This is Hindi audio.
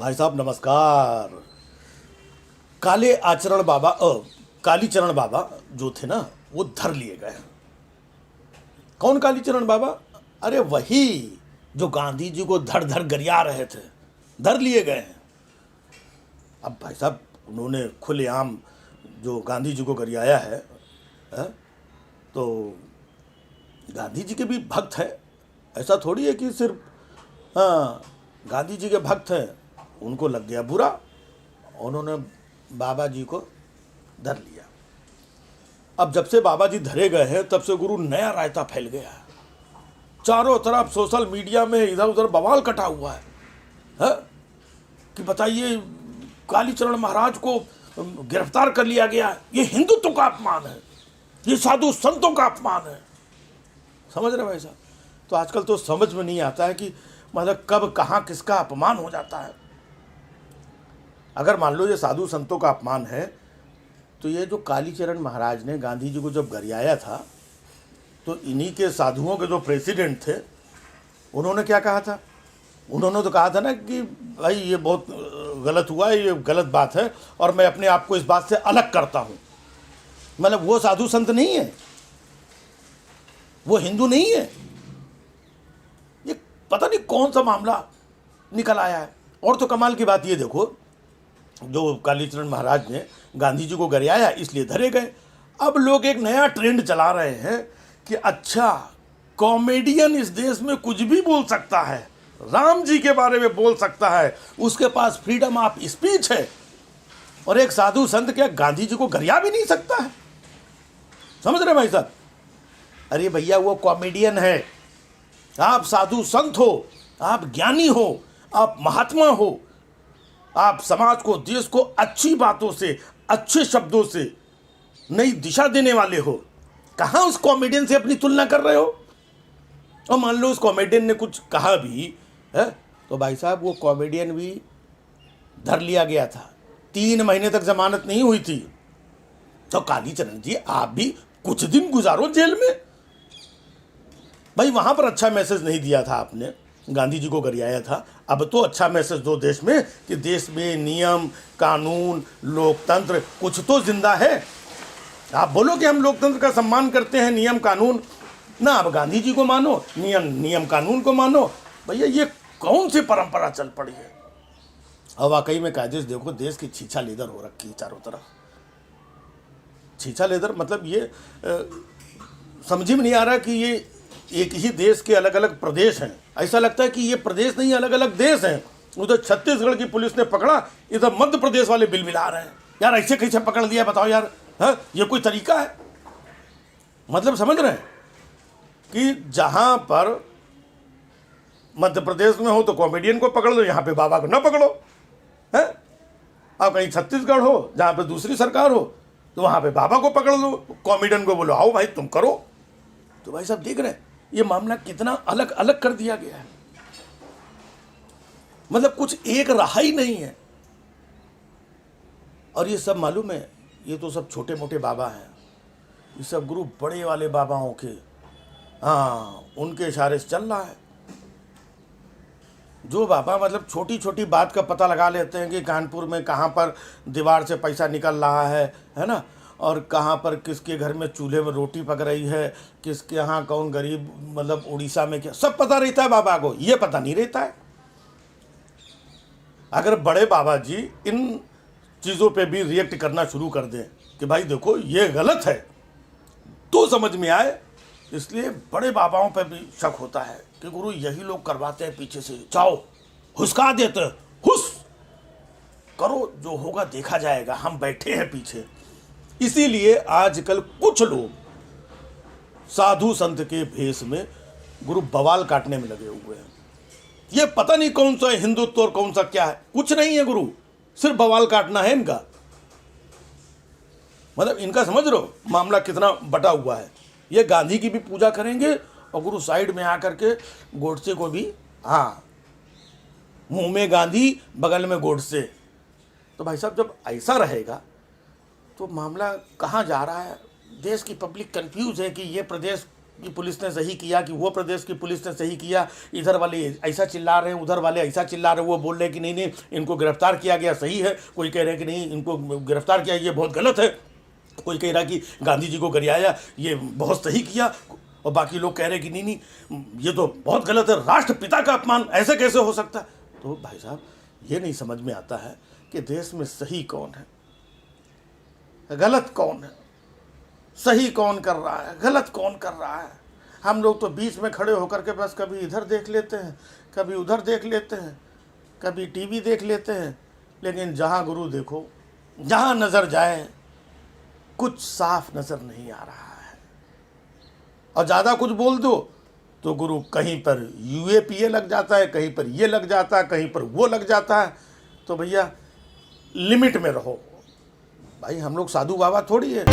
भाई साहब नमस्कार। कालीचरण बाबा जो थे ना वो धर लिए गए। कौन कालीचरण बाबा? अरे वही जो गांधी जी को धर धर गरिया रहे थे, धर लिए गए हैं। अब भाई साहब उन्होंने खुलेआम जो गांधी जी को गरियाया है, तो गांधी जी के भी भक्त हैं। ऐसा थोड़ी है कि सिर्फ गांधी जी के भक्त हैं, उनको लग गया बुरा, उन्होंने बाबा जी को धर लिया। अब जब से बाबा जी धरे गए हैं तब से गुरु नया रायता फैल गया है। चारों तरफ सोशल मीडिया में इधर उधर बवाल कटा हुआ है कि बताइए कालीचरण महाराज को गिरफ्तार कर लिया गया, ये हिंदुत्व का अपमान है, ये साधु संतों का अपमान है। समझ रहे भाई साहब? तो आजकल तो समझ में नहीं आता है कि मतलब कब कहाँ किसका अपमान हो जाता है। अगर मान लो ये साधु संतों का अपमान है, तो ये जो कालीचरण महाराज ने गांधी जी को जब गरियाया था, तो इन्हीं के साधुओं के जो प्रेसिडेंट थे उन्होंने क्या कहा था? उन्होंने तो कहा था ना कि भाई ये बहुत गलत हुआ है, ये गलत बात है और मैं अपने आप को इस बात से अलग करता हूँ। मतलब वो साधु संत नहीं है, वो हिंदू नहीं है। ये पता नहीं कौन सा मामला निकल आया है। और तो कमाल की बात ये देखो, जो कालीचरण महाराज ने गांधी जी को गरियाया इसलिए धरे गए। अब लोग एक नया ट्रेंड चला रहे हैं कि अच्छा कॉमेडियन इस देश में कुछ भी बोल सकता है, राम जी के बारे में बोल सकता है, उसके पास फ्रीडम ऑफ स्पीच है, और एक साधु संत क्या गांधी जी को गरिया भी नहीं सकता है? समझ रहे भाई साहब? अरे भैया वो कॉमेडियन है, आप साधु संत हो, आप ज्ञानी हो, आप महात्मा हो, आप समाज को देश को अच्छी बातों से अच्छे शब्दों से नई दिशा देने वाले हो। कहाँ उस कॉमेडियन से अपनी तुलना कर रहे हो? और मान लो उस कॉमेडियन ने कुछ कहा भी है तो भाई साहब वो कॉमेडियन भी धर लिया गया था, 3 महीने तक जमानत नहीं हुई थी। तो कालीचरण जी आप भी कुछ दिन गुजारो जेल में। भाई वहां पर अच्छा मैसेज नहीं दिया था आपने, गांधी जी को गरियाया था। अब तो अच्छा मैसेज दो देश में कि देश में नियम कानून लोकतंत्र कुछ तो जिंदा है। आप बोलो कि हम लोकतंत्र का सम्मान करते हैं, नियम कानून ना, अब गांधी जी को मानो, नियम कानून को मानो। भैया ये कौन सी परंपरा चल पड़ी है? और वाकई में कायदे से देखो देश की छीछा लेदर हो रखी है चारों तरफ। छीछा लेदर मतलब ये समझ में नहीं आ रहा कि ये एक ही देश के अलग अलग प्रदेश हैं। ऐसा लगता है कि ये प्रदेश नहीं अलग अलग देश हैं। उधर छत्तीसगढ़ की पुलिस ने पकड़ा, इधर मध्य प्रदेश वाले बिल मिला रहे हैं। यार ऐसे कैसे पकड़ लिया बताओ यार? ये कोई तरीका है? मतलब समझ रहे हैं कि जहां पर मध्य प्रदेश में हो तो कॉमेडियन को पकड़ लो, यहाँ पे बाबा को ना पकड़ो है। अब कहीं छत्तीसगढ़ हो जहाँ पे दूसरी सरकार हो तो वहाँ पे बाबा को पकड़ लो, कॉमेडियन को बोलो आओ भाई तुम करो। तो भाई साहब देख रहे हैं ये मामला कितना अलग अलग कर दिया गया है। मतलब कुछ एक रहा ही नहीं है। और ये सब मालूम है, ये तो सब छोटे मोटे बाबा हैं, ये सब गुरु बड़े वाले बाबाओं के उनके इशारे से चल रहा है। जो बाबा मतलब छोटी छोटी बात का पता लगा लेते हैं कि कानपुर में कहाँ पर दीवार से पैसा निकल रहा है ना, और कहाँ पर किसके घर में चूल्हे में रोटी पक रही है, किसके यहाँ कौन गरीब मतलब उड़ीसा में क्या, सब पता रहता है बाबा को, ये पता नहीं रहता है। अगर बड़े बाबा जी इन चीज़ों पे भी रिएक्ट करना शुरू कर दें कि भाई देखो ये गलत है, तो समझ में आए। इसलिए बड़े बाबाओं पर भी शक होता है कि गुरु यही लोग करवाते हैं पीछे से, जाओ हुस्का देते, हुस करो, जो होगा देखा जाएगा, हम बैठे हैं पीछे। इसीलिए आजकल कुछ लोग साधु संत के भेष में गुरु बवाल काटने में लगे हुए हैं। ये पता नहीं कौन सा हिंदुत्व और कौन सा क्या है, कुछ नहीं है गुरु, सिर्फ बवाल काटना है इनका। मतलब इनका समझ लो मामला कितना बटा हुआ है। ये गांधी की भी पूजा करेंगे और गुरु साइड में आकर के गोडसे को भी, मुंह में गांधी बगल में गोडसे। तो भाई साहब जब ऐसा रहेगा तो मामला कहाँ जा रहा है? देश की पब्लिक कंफ्यूज है कि ये प्रदेश की पुलिस ने सही किया कि वो प्रदेश की पुलिस ने सही किया, इधर वाले ऐसा चिल्ला रहे हैं, उधर वाले ऐसा चिल्ला रहे हैं, वो बोल रहे हैं कि नहीं नहीं इनको गिरफ्तार किया गया सही है, कोई कह रहे हैं कि नहीं इनको गिरफ्तार किया ये बहुत गलत है, कोई कह रहा कि गांधी जी को गरियाया ये बहुत सही किया, और बाकी लोग कह रहे हैं कि नहीं नहीं ये तो बहुत गलत है, राष्ट्रपिता का अपमान ऐसे कैसे हो सकता है। तो भाई साहब ये नहीं समझ में आता है कि देश में सही कौन है, गलत कौन है, सही कौन कर रहा है, गलत कौन कर रहा है। हम लोग तो बीच में खड़े होकर के बस कभी इधर देख लेते हैं, कभी उधर देख लेते हैं, कभी टीवी देख लेते हैं, लेकिन जहाँ गुरु देखो, जहाँ नज़र जाए कुछ साफ नज़र नहीं आ रहा है। और ज़्यादा कुछ बोल दो तो गुरु कहीं पर यूएपीए लग जाता है, कहीं पर ये लग जाता है, कहीं पर वो लग जाता है। तो भैया लिमिट में रहो भाई, हम लोग साधु बाबा थोड़ी है।